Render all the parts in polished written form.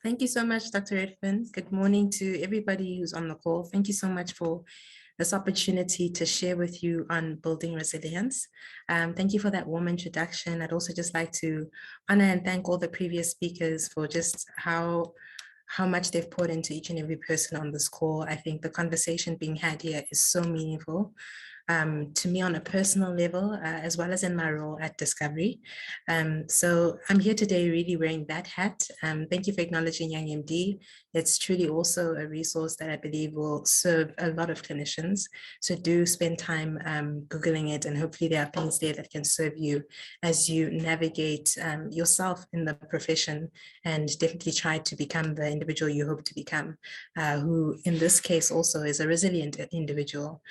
Thank you so much, Dr. Redfern. Good morning to everybody who's on the call. Thank you so much for this opportunity to share with you on building resilience. Thank you for that warm introduction. I'd also just like to honor and thank all the previous speakers for just how much they've poured into each and every person on this call. I think the conversation being had here is so meaningful. To me on a personal level, as well as in my role at Discovery. So I'm here today really wearing that hat. Thank you for acknowledging Young MD. It's truly also a resource that I believe will serve a lot of clinicians. So do spend time Googling it, and hopefully there are things there that can serve you as you navigate yourself in the profession, and definitely try to become the individual you hope to become, who in this case also is a resilient individual.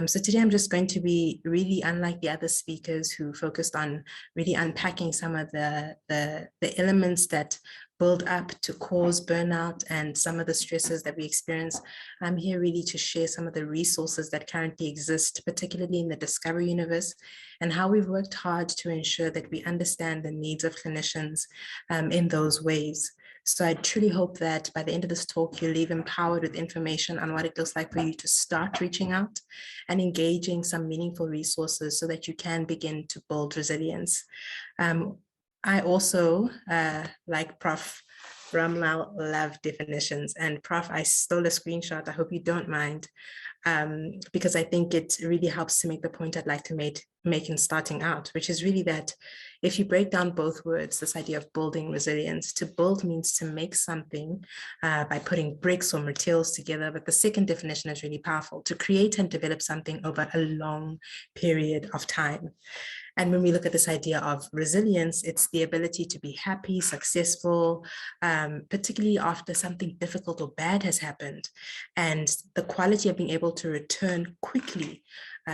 So today I'm just going to be really unlike the other speakers who focused on really unpacking some of the elements that build up to cause burnout and some of the stresses that we experience. I'm here really to share some of the resources that currently exist, particularly in the Discovery universe, and how we've worked hard to ensure that we understand the needs of clinicians in those ways. So I truly hope that by the end of this talk, you leave empowered with information on what it looks like for you to start reaching out and engaging some meaningful resources so that you can begin to build resilience. I also, like Prof. Ramlal, love definitions. And Prof, I stole a screenshot. I hope you don't mind, because I think it really helps to make the point I'd like to make in starting out, which is really that if you break down both words, this idea of building resilience, to build means to make something by putting bricks or materials together. But the second definition is really powerful: to create and develop something over a long period of time. And when we look at this idea of resilience, it's the ability to be happy, successful, particularly after something difficult or bad has happened, and the quality of being able to return quickly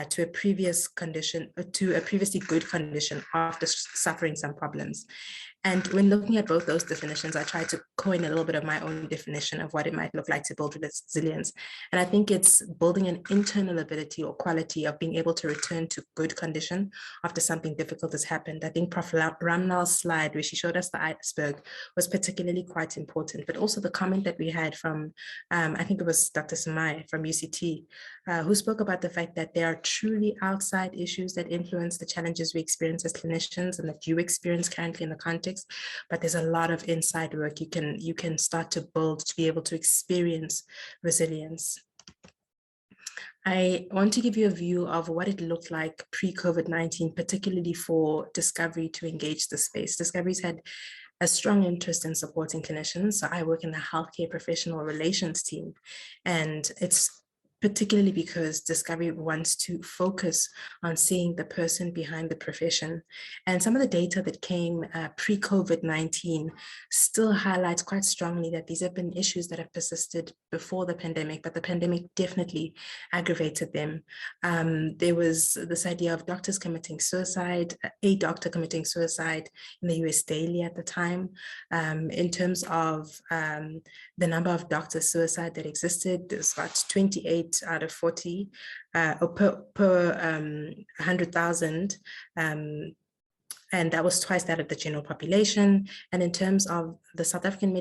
to a previous condition, to a previously good condition after suffering some problems. And when looking at both those definitions, I try to coin a little bit of my own definition of what it might look like to build resilience. And I think it's building an internal ability or quality of being able to return to good condition after something difficult has happened. I think Prof. Ramlal's slide, where she showed us the iceberg, was particularly quite important, but also the comment that we had from, I think it was Dr. Samai from UCT, who spoke about the fact that there are truly outside issues that influence the challenges we experience as clinicians and that you experience currently in the context. But there's a lot of inside work you can start to build to be able to experience resilience. I want to give you a view of what it looked like pre-COVID-19, particularly for Discovery to engage the space. Discovery's had a strong interest in supporting clinicians. So I work in the healthcare professional relations team, and it's particularly because Discovery wants to focus on seeing the person behind the profession. And some of the data that came pre-COVID-19 still highlights quite strongly that these have been issues that have persisted before the pandemic, but the pandemic definitely aggravated them. There was this idea of doctors committing suicide, a doctor committing suicide in the US daily at the time. In terms of the number of doctor suicide that existed, there's about 28 out of 40 per 100,000. And that was twice that of the general population. And in terms of the South African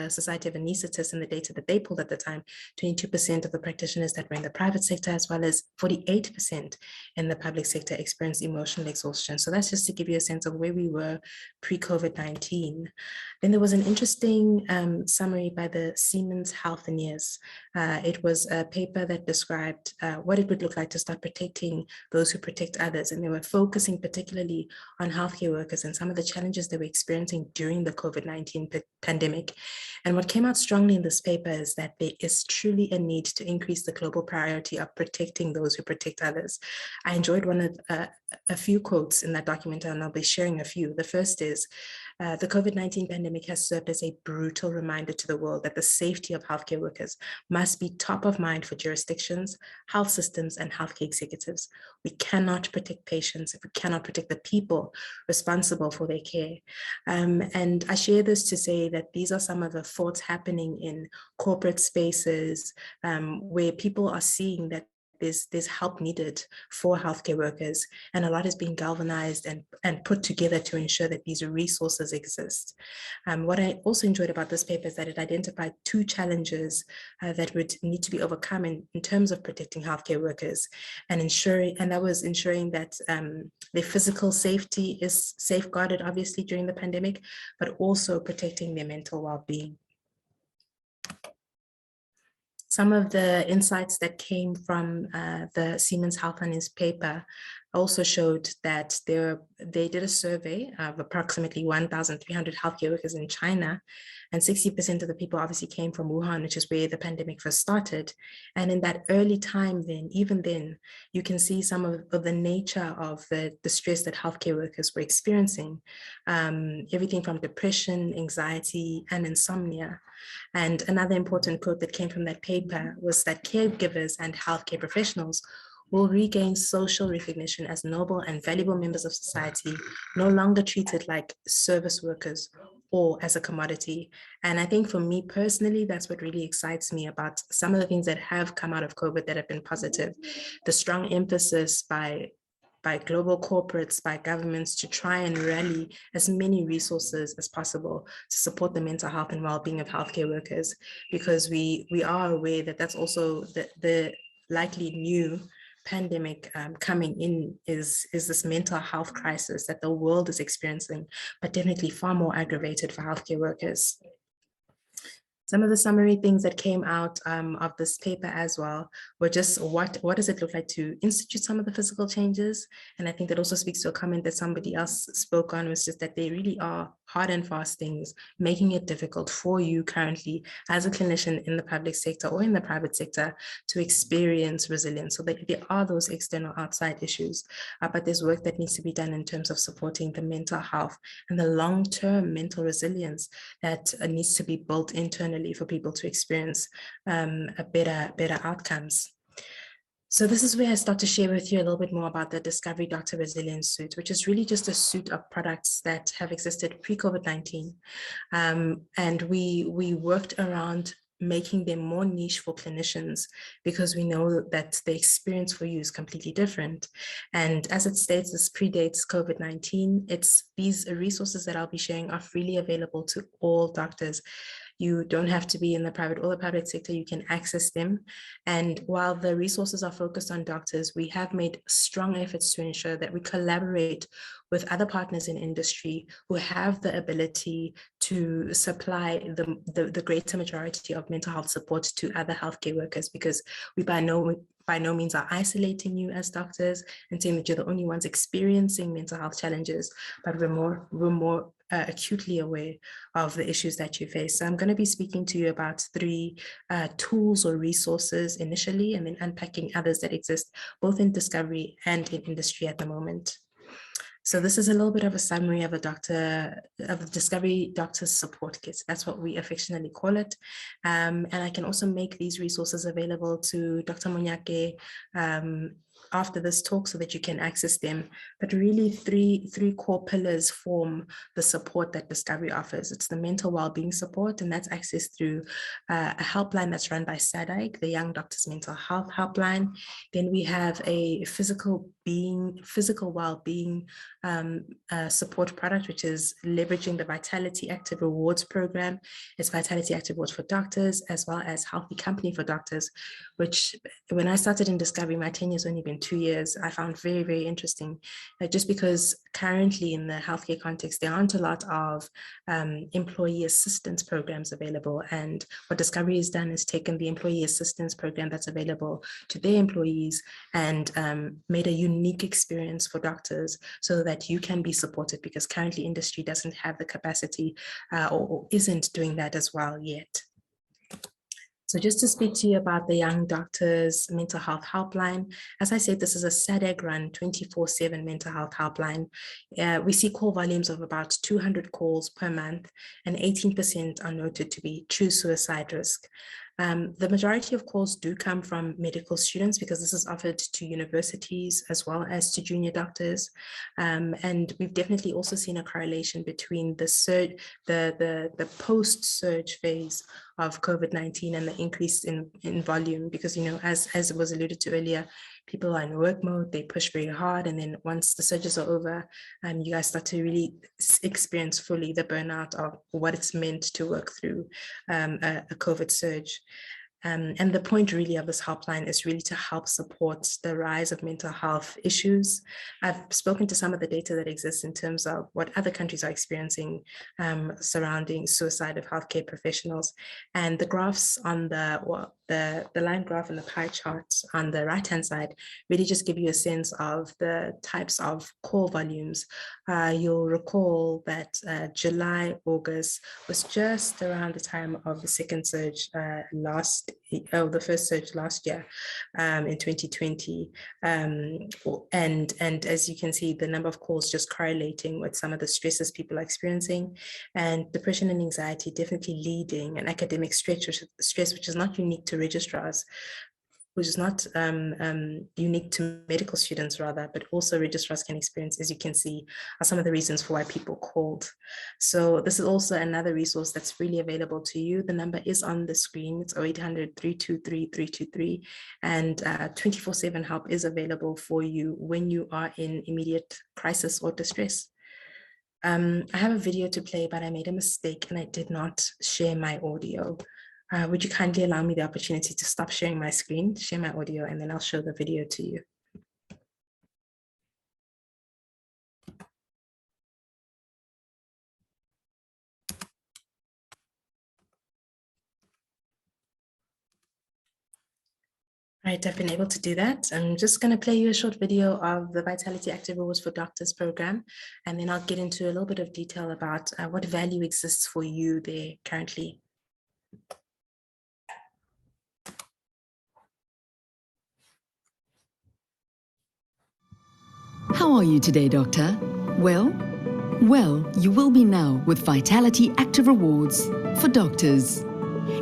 Society of Anaesthetists and the data that they pulled at the time, 22% of the practitioners that were in the private sector, as well as 48% in the public sector, experienced emotional exhaustion. So that's just to give you a sense of where we were pre-COVID-19. Then there was an interesting summary by the Siemens Healthineers. It was a paper that described what it would look like to start protecting those who protect others. And they were focusing particularly on healthcare workers and some of the challenges they were experiencing during the COVID-19 pandemic. And what came out strongly in this paper is that there is truly a need to increase the global priority of protecting those who protect others. I enjoyed one of a few quotes in that document, and I'll be sharing a few. The first is, the COVID-19 pandemic has served as a brutal reminder to the world that the safety of healthcare workers must be top of mind for jurisdictions, health systems, and healthcare executives. We cannot protect patients if we cannot protect the people responsible for their care. And I share this to say that these are some of the thoughts happening in corporate spaces where people are seeing that there's help needed for healthcare workers, and a lot is being galvanized and put together to ensure that these resources exist. What I also enjoyed about this paper is that it identified two challenges that would need to be overcome in terms of protecting healthcare workers and that was ensuring that their physical safety is safeguarded, obviously, during the pandemic, but also protecting their mental well-being. Some of the insights that came from the Siemens Healthline paper also showed that they did a survey of approximately 1,300 healthcare workers in China, and 60% of the people obviously came from Wuhan, which is where the pandemic first started. And in that early time even then, you can see some of the nature of the stress that healthcare workers were experiencing, everything from depression, anxiety, and insomnia. And another important quote that came from that paper was that caregivers and healthcare professionals will regain social recognition as noble and valuable members of society, no longer treated like service workers or as a commodity. And I think for me personally, that's what really excites me about some of the things that have come out of COVID that have been positive. The strong emphasis by global corporates, by governments to try and rally as many resources as possible to support the mental health and well-being of healthcare workers, because we are aware that that's also the likely new pandemic coming in is this mental health crisis that the world is experiencing, but definitely far more aggravated for healthcare workers. Some of the summary things that came out of this paper as well were just what does it look like to institute some of the physical changes? And I think that also speaks to a comment that somebody else spoke on, was just that they really are hard and fast things, making it difficult for you currently as a clinician in the public sector or in the private sector to experience resilience. So that there are those external outside issues, but there's work that needs to be done in terms of supporting the mental health and the long-term mental resilience that needs to be built internally for people to experience a better outcomes. So this is where I start to share with you a little bit more about the Discovery Doctor Resilience Suite, which is really just a suite of products that have existed pre-COVID-19. And we worked around making them more niche for clinicians, because we know that the experience for you is completely different. And as it states, this predates COVID-19. These resources that I'll be sharing are freely available to all doctors. You don't have to be in the private or the public sector, you can access them. And while the resources are focused on doctors, we have made strong efforts to ensure that we collaborate with other partners in industry who have the ability to supply the greater majority of mental health support to other healthcare workers, because we by no means are isolating you as doctors and saying that you're the only ones experiencing mental health challenges, but we're more acutely aware of the issues that you face. So I'm going to be speaking to you about 3 tools or resources initially, and then unpacking others that exist both in discovery and in industry at the moment. So this is a little bit of a summary of the Discovery Doctor Support Kit. That's what we affectionately call it. And I can also make these resources available to Dr. Monyake after this talk so that you can access them. But really three core pillars form the support that Discovery offers. It's the mental well-being support, and that's accessed through a helpline that's run by SADAG, the Young Doctors Mental Health Helpline. Then we have a physical well-being support product, which is leveraging the Vitality Active Rewards program. It's Vitality Active Rewards for doctors, as well as Healthy Company for doctors, which when I started in Discovery, my tenure's only been 2 years, I found very, very interesting, just because currently in the healthcare context, there aren't a lot of employee assistance programs available. And what Discovery has done is taken the employee assistance program that's available to their employees and made a unique experience for doctors so that you can be supported, because currently industry doesn't have the capacity or isn't doing that as well yet. So just to speak to you about the Young Doctors Mental Health Helpline, as I said, this is a SADAG-run 24/7 mental health helpline. We see call volumes of about 200 calls per month, and 18% are noted to be true suicide risk. The majority of calls do come from medical students because this is offered to universities as well as to junior doctors. And we've definitely also seen a correlation between the surge, the post-surge phase of COVID-19 and the increase in volume, because, you know, as it was alluded to earlier, people are in work mode, they push very hard, and then once the surges are over, you guys start to really experience fully the burnout of what it's meant to work through a COVID surge. And the point really of this helpline is really to help support the rise of mental health issues. I've spoken to some of the data that exists in terms of what other countries are experiencing surrounding suicide of healthcare professionals. And the graphs on the line graph and the pie charts on the right-hand side really just give you a sense of the types of call volumes. You'll recall that July, August was just around the time of the second surge the first surge last year in 2020. And as you can see, the number of calls just correlating with some of the stresses people are experiencing, and depression and anxiety definitely leading an academic stress, which is not unique to registrars, which is not unique to medical students rather, but also registrars can experience, as you can see, are some of the reasons for why people called. So this is also another resource that's really available to you. The number is on the screen. It's 0800 323 323, and 24/7 help is available for you when you are in immediate crisis or distress. I have a video to play, but I made a mistake and I did not share my audio. Would you kindly allow me the opportunity to stop sharing my screen, share my audio, and then I'll show the video to you. All right, I've been able to do that. I'm just going to play you a short video of the Vitality Active Rewards for Doctors program, and then I'll get into a little bit of detail about what value exists for you there currently. How are you today, Doctor? Well, you will be now with Vitality Active Rewards for Doctors.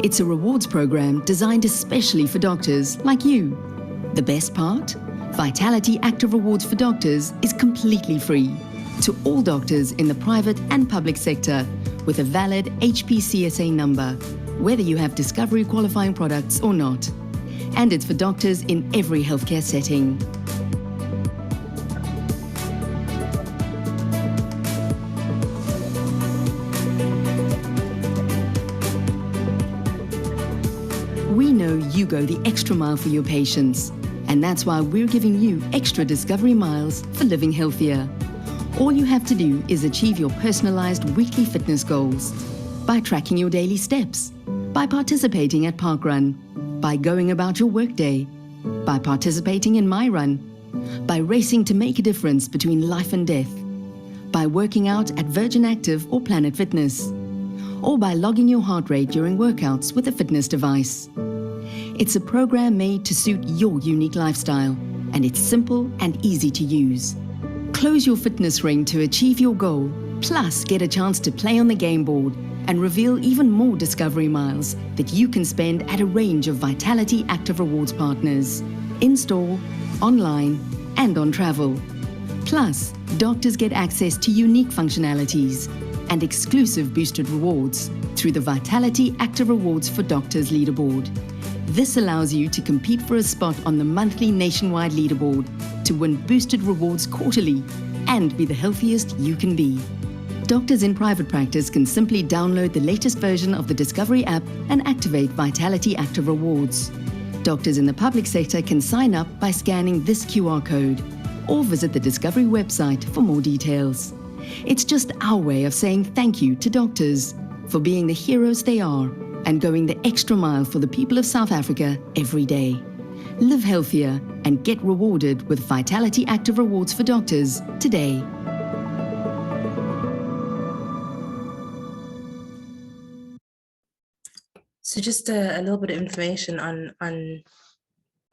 It's a rewards program designed especially for doctors like you. The best part? Vitality Active Rewards for Doctors is completely free to all doctors in the private and public sector with a valid HPCSA number, whether you have Discovery qualifying products or not. And it's for doctors in every healthcare setting. We know you go the extra mile for your patients, and that's why we're giving you extra Discovery miles for living healthier. All you have to do is achieve your personalized weekly fitness goals by tracking your daily steps, by participating at Parkrun, by going about your workday, by participating in My Run, by racing to make a difference between life and death, by working out at Virgin Active or Planet Fitness, or by logging your heart rate during workouts with a fitness device. It's a program made to suit your unique lifestyle, and it's simple and easy to use. Close your fitness ring to achieve your goal, plus get a chance to play on the game board and reveal even more Discovery miles that you can spend at a range of Vitality Active Rewards partners, in-store, online, and on travel. Plus, doctors get access to unique functionalities and exclusive boosted rewards through the Vitality Active Rewards for Doctors leaderboard. This allows you to compete for a spot on the monthly nationwide leaderboard to win boosted rewards quarterly and be the healthiest you can be. Doctors in private practice can simply download the latest version of the Discovery app and activate Vitality Active Rewards. Doctors in the public sector can sign up by scanning this QR code or visit the Discovery website for more details. It's just our way of saying thank you to doctors for being the heroes they are and going the extra mile for the people of South Africa every day. Live healthier and get rewarded with Vitality Active Rewards for Doctors today. So just a little bit of information on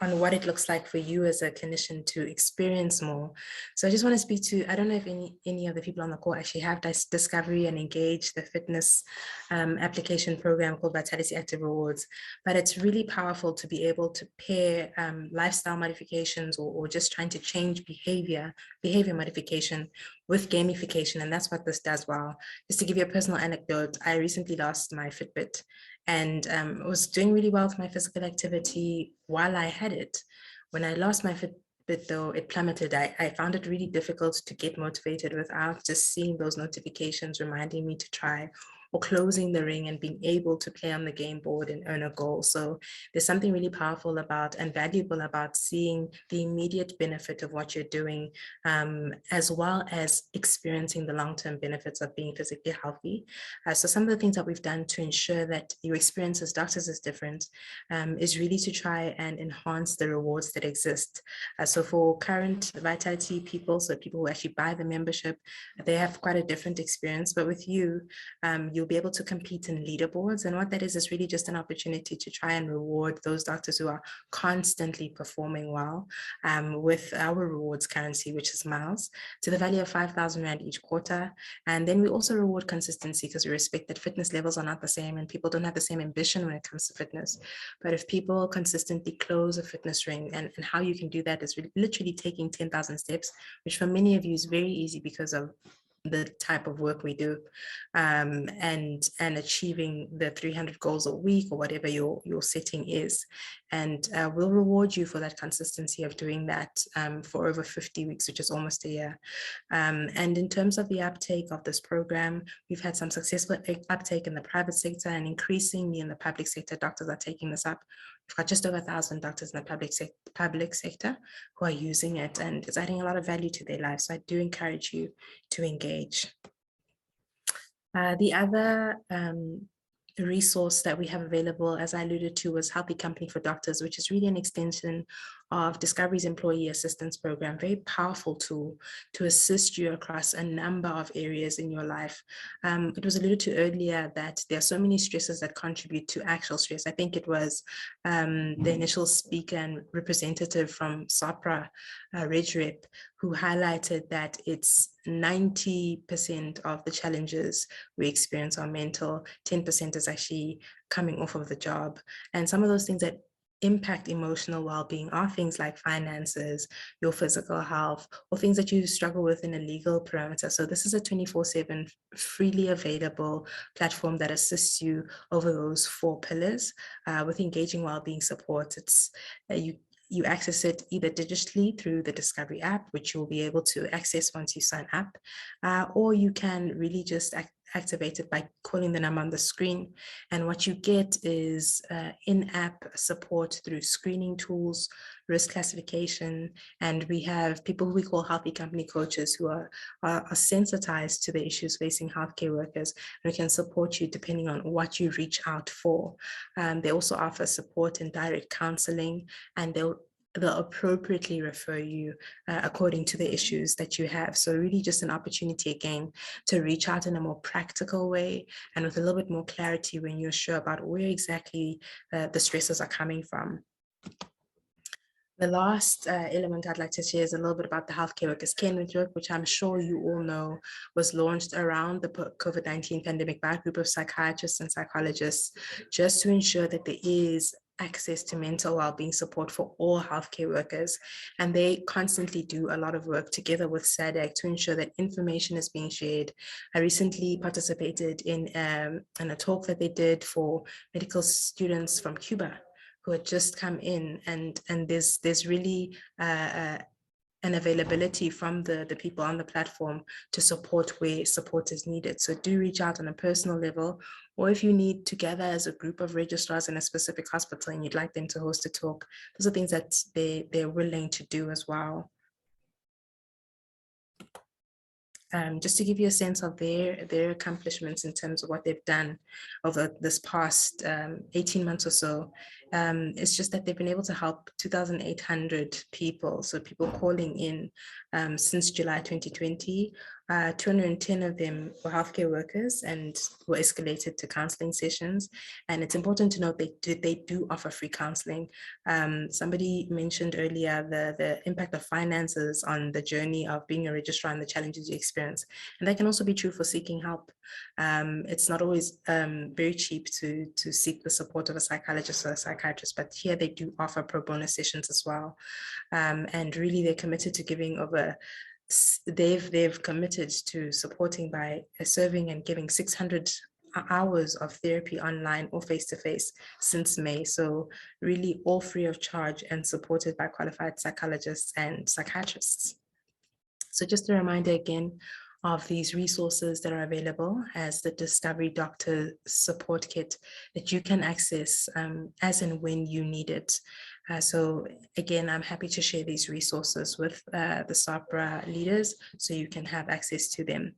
on what it looks like for you as a clinician to experience more. So I just want to speak to, I don't know if any of the people on the call actually have Discovery and Engage, the fitness application program called Vitality Active Rewards, but it's really powerful to be able to pair lifestyle modifications or just trying to change behavior modification with gamification. And that's what this does well. Just to give you a personal anecdote, I recently lost my Fitbit and was doing really well with my physical activity while I had it. When I lost my Fitbit, though, it plummeted. I found it really difficult to get motivated without just seeing those notifications reminding me to try, or closing the ring and being able to play on the game board and earn a goal. So there's something really powerful about and valuable about seeing the immediate benefit of what you're doing, as well as experiencing the long-term benefits of being physically healthy. So some of the things that we've done to ensure that your experience as doctors is different is really to try and enhance the rewards that exist. So for current Vitality people, so people who actually buy the membership, they have quite a different experience. But with you, you'll be able to compete in leaderboards. And what that is really just an opportunity to try and reward those doctors who are constantly performing well with our rewards currency, which is miles, to the value of 5,000 Rand each quarter. And then we also reward consistency because we respect that fitness levels are not the same and people don't have the same ambition when it comes to fitness. But if people consistently close a fitness ring, and how you can do that is literally taking 10,000 steps, which for many of you is very easy because of the type of work we do, and achieving the 300 goals a week or whatever your setting is. And we'll reward you for that consistency of doing that for over 50 weeks, which is almost a year. And in terms of the uptake of this program, we've had some successful uptake in the private sector, and increasingly in the public sector, doctors are taking this up. We've got just over 1,000 doctors in the public sector who are using it, and it's adding a lot of value to their lives. So I do encourage you to engage. The other resource that we have available, as I alluded to, was Healthy Company for Doctors, which is really an extension of Discovery's Employee Assistance Program, very powerful tool to assist you across a number of areas in your life. It was alluded to earlier that there are so many stresses that contribute to actual stress. I think it was the initial speaker and representative from SAPRA, Registrar, who highlighted that it's 90% of the challenges we experience are mental, 10% is actually coming off of the job. And some of those things that impact emotional well-being are things like finances, your physical health, or things that you struggle with in a legal parameter. So this is a 24/7 freely available platform that assists you over those 4 pillars with engaging well-being support. It's you access it either digitally through the Discovery app, which you'll be able to access once you sign up, or you can really just activate it by calling the number on the screen. And what you get is in-app support through screening tools, risk classification, and we have people who we call Healthy Company coaches who are sensitized to the issues facing healthcare workers, and we can support you depending on what you reach out for. They also offer support in direct counseling, and they'll appropriately refer you according to the issues that you have. So really just an opportunity again to reach out in a more practical way and with a little bit more clarity when you're sure about where exactly the stresses are coming from. The last element I'd like to share is a little bit about the Healthcare Workers Care Network, which I'm sure you all know was launched around the COVID-19 pandemic by a group of psychiatrists and psychologists, just to ensure that there is access to mental well-being support for all healthcare workers. And they constantly do a lot of work together with SADC to ensure that information is being shared. I recently participated in a talk that they did for medical students from Cuba who had just come in, and there's really an availability from the people on the platform to support where support is needed. So do reach out on a personal level, or if you need to gather as a group of registrars in a specific hospital and you'd like them to host a talk, those are things that they're willing to do as well. Just to give you a sense of their accomplishments in terms of what they've done over this past 18 months or so, it's just that they've been able to help 2,800 people, so people calling in since July 2020, 210 of them were healthcare workers and were escalated to counseling sessions. And it's important to note they do offer free counseling. Somebody mentioned earlier the impact of finances on the journey of being a registrar and the challenges you experience. And that can also be true for seeking help. It's not always very cheap to seek the support of a psychologist or a psychiatrist, but here they do offer pro bono sessions as well. And really they're committed to giving over they've committed to supporting by serving and giving 600 hours of therapy online or face-to-face since May. So really all free of charge and supported by qualified psychologists and psychiatrists. So just a reminder again of these resources that are available as the Discovery Doctor Support Kit that you can access as and when you need it. So again, I'm happy to share these resources with the SAPRA leaders so you can have access to them.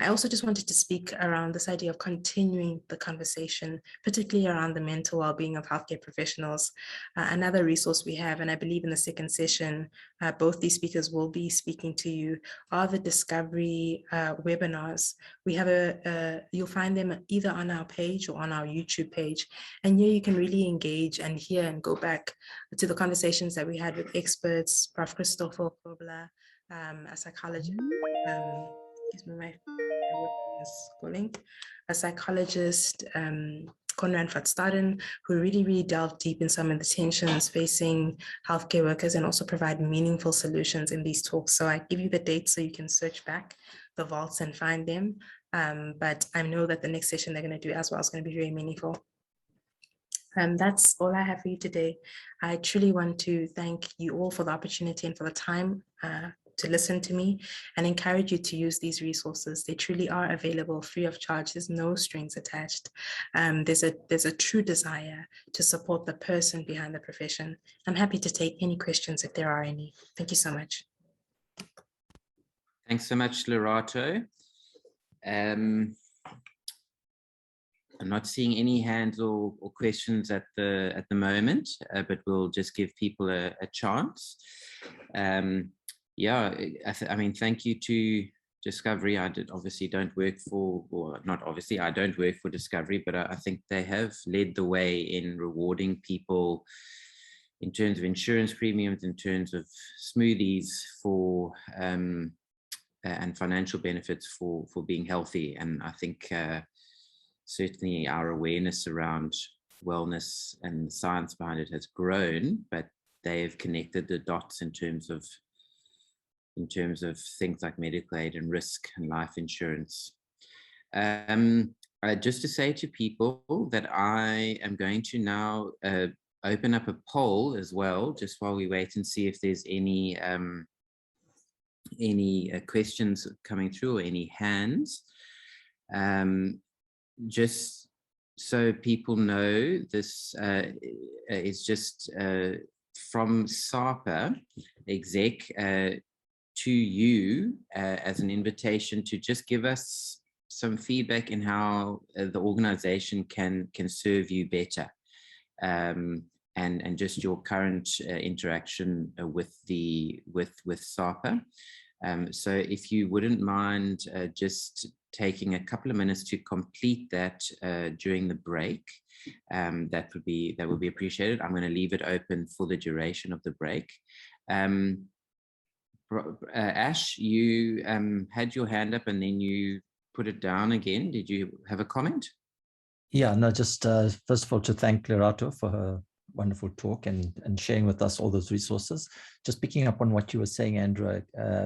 I also just wanted to speak around this idea of continuing the conversation, particularly around the mental well-being of healthcare professionals. Another resource we have, and I believe in the second session, both these speakers will be speaking to you, are the Discovery webinars. We have you'll find them either on our page or on our YouTube page. And here you can really engage and hear and go back to the conversations that we had with experts, Prof. Christopher Kobler, a psychologist, excuse me, my is calling, a psychologist, Conran Vatstaden, who really delved deep in some of the tensions facing healthcare workers and also provide meaningful solutions in these talks. So I give you the dates so you can search back the vaults and find them. But I know that the next session they're going to do as well is going to be very meaningful. That's all I have for you today. I truly want to thank you all for the opportunity and for the time to listen to me and encourage you to use these resources. They truly are available free of charge. There's no strings attached. There's a true desire to support the person behind the profession. I'm happy to take any questions if there are any. Thank you so much. Thanks so much, Lerato. I'm not seeing any hands or questions at the moment, but we'll just give people a chance. Yeah, I mean, thank you to Discovery. I don't work for, or not obviously, I don't work for Discovery, but I think they have led the way in rewarding people in terms of insurance premiums, in terms of smoothies for and financial benefits for being healthy. And I think certainly our awareness around wellness and the science behind it has grown, but they have connected the dots in terms of things like medical aid and risk and life insurance. Just to say to people that I am going to now open up a poll as well, just while we wait and see if there's any questions coming through or any hands. Just so people know, this is just from SAPRA exec to you as an invitation to just give us some feedback in how the organization can serve you better, and just your current interaction with SAPRA. So if you wouldn't mind just taking a couple of minutes to complete that during the break, that would be appreciated. I'm going to leave it open for the duration of the break. Ash, you had your hand up and then you put it down again. Did you have a comment? Yeah, no, just first of all, to thank Lerato for her wonderful talk and sharing with us all those resources. Just picking up on what you were saying, Andrea,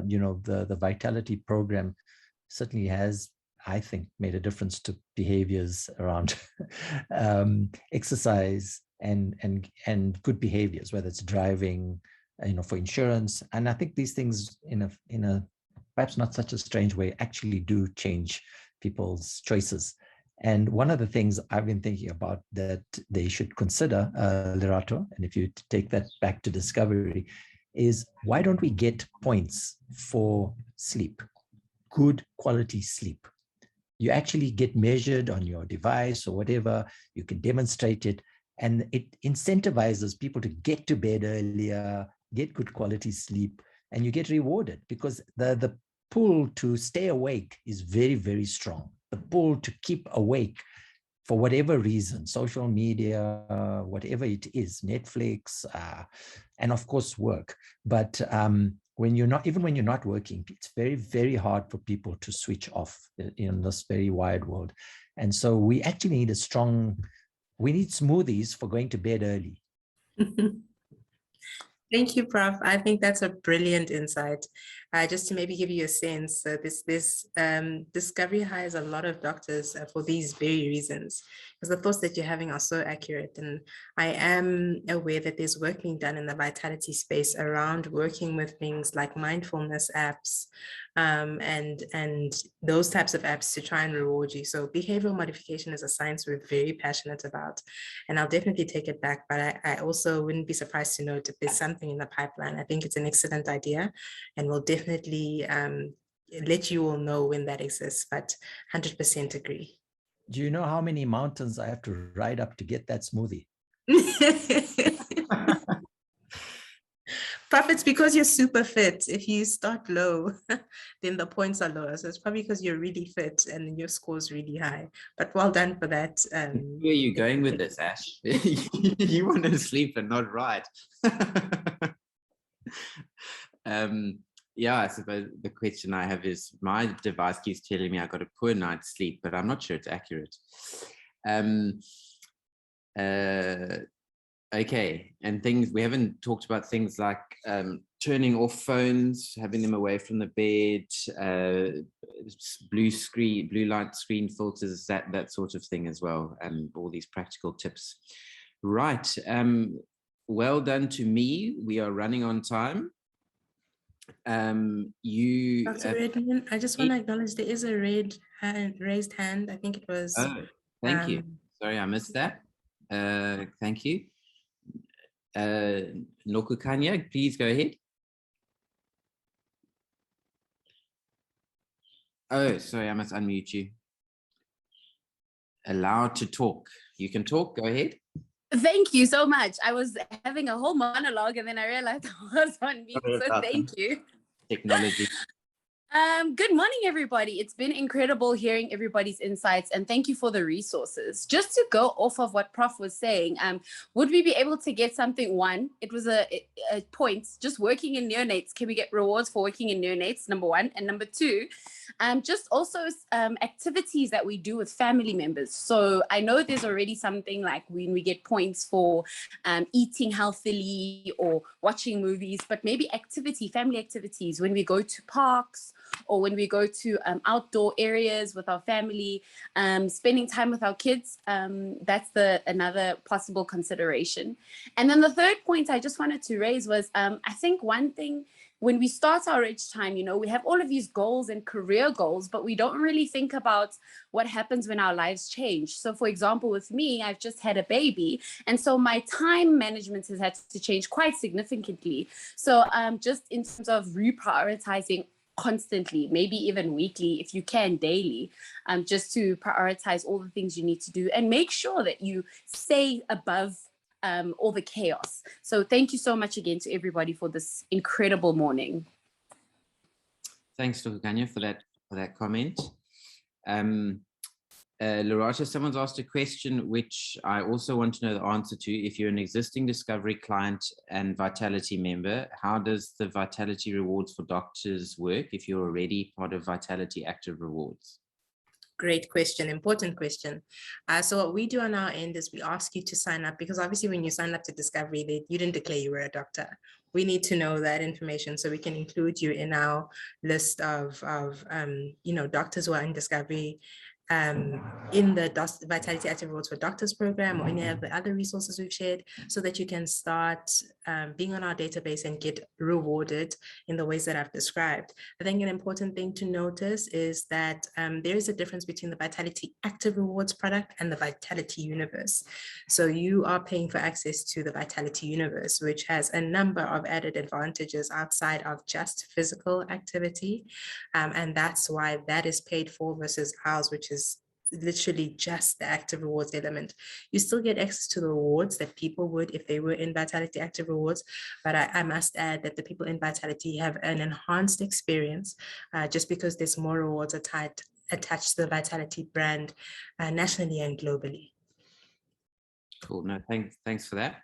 you know, the Vitality program certainly has, I think, made a difference to behaviors around exercise and good behaviors, whether it's driving, you know, for insurance. And I think these things in a perhaps not such a strange way actually do change people's choices. And one of the things I've been thinking about that they should consider, Lerato, and if you take that back to Discovery, is why don't we get points for sleep, good quality sleep? You actually get measured on your device or whatever, you can demonstrate it, and it incentivizes people to get to bed earlier, get good quality sleep, and you get rewarded because the pull to stay awake is very, very strong. The pull to keep awake for whatever reason, social media, whatever it is, Netflix, and of course work. But when you're not, even when you're not working, it's very, very hard for people to switch off in this very wide world. And so we actually need we need smoothies for going to bed early. Thank you, Prof. I think that's a brilliant insight. Just to maybe give you a sense, this discovery hires a lot of doctors for these very reasons, because the thoughts that you're having are so accurate. And I am aware that there's work being done in the vitality space around working with things like mindfulness apps, and those types of apps to try and reward you. So behavioral modification is a science we're very passionate about, and I'll definitely take it back. But I also wouldn't be surprised to note if there's something in the pipeline. I think it's an excellent idea, and we'll definitely let you all know when that exists, but 100% agree. Do you know how many mountains I have to ride up to get that smoothie? Prof, it's because you're super fit. If you start low, then the points are lower. So it's probably because you're really fit and your score's really high. But well done for that. Where are you going with this, Ash? You want to sleep and not ride. Yeah, I suppose the question I have is, my device keeps telling me I got a poor night's sleep, but I'm not sure it's accurate. Okay, and things, we haven't talked about things like turning off phones, having them away from the bed, blue light screen filters, that sort of thing as well, and all these practical tips. Right, well done to me. We are running on time. Dr. Redmond, I just want to acknowledge there is a raised hand. I think it was. Oh, thank you. Sorry, I missed that. Thank you. Nokukanya, please go ahead. Oh, sorry, I must unmute you. Allowed to talk. You can talk, go ahead. Thank you so much. I was having a whole monologue and then I realized I was on mute, so thank you. Technology. Good morning, everybody. It's been incredible hearing everybody's insights, and thank you for the resources. Just to go off of what Prof was saying, would we be able to get something? One, it was a point, just working in neonates. Can we get rewards for working in neonates? Number one. And number two, just also activities that we do with family members. So I know there's already something like when we get points for eating healthily or watching movies, but maybe family activities when we go to parks, or when we go to outdoor areas with our family, spending time with our kids. That's another possible consideration. And then the third point I just wanted to raise was, I think one thing, when we start our age time, we have all of these goals and career goals, but we don't really think about what happens when our lives change. So for example, with me, I've just had a baby. And so my time management has had to change quite significantly. So just in terms of reprioritizing constantly, maybe even weekly, if you can daily, just to prioritize all the things you need to do and make sure that you stay above all the chaos. So thank you so much again to everybody for this incredible morning. Thanks, Dr. Kanya, for that comment. Lerato, someone's asked a question which I also want to know the answer to. If you're an existing Discovery client and Vitality member, how does the Vitality Rewards for doctors work if you're already part of Vitality Active Rewards? Great question, important question. So what we do on our end is we ask you to sign up, because obviously when you sign up to Discovery, you didn't declare you were a doctor. We need to know that information so we can include you in our list of doctors who are in Discovery, in the Vitality Active Rewards for Doctors program, or any of the other resources we've shared, so that you can start being on our database and get rewarded in the ways that I've described. I think an important thing to notice is that there is a difference between the Vitality Active Rewards product and the Vitality Universe. So you are paying for access to the Vitality Universe, which has a number of added advantages outside of just physical activity. And that's why that is paid for versus ours, which is literally just the active rewards element. You still get access to the rewards that people would if they were in Vitality Active Rewards, but I must add that the people in Vitality have an enhanced experience just because there's more rewards attached to the Vitality brand nationally and globally. Cool. No, thanks for that.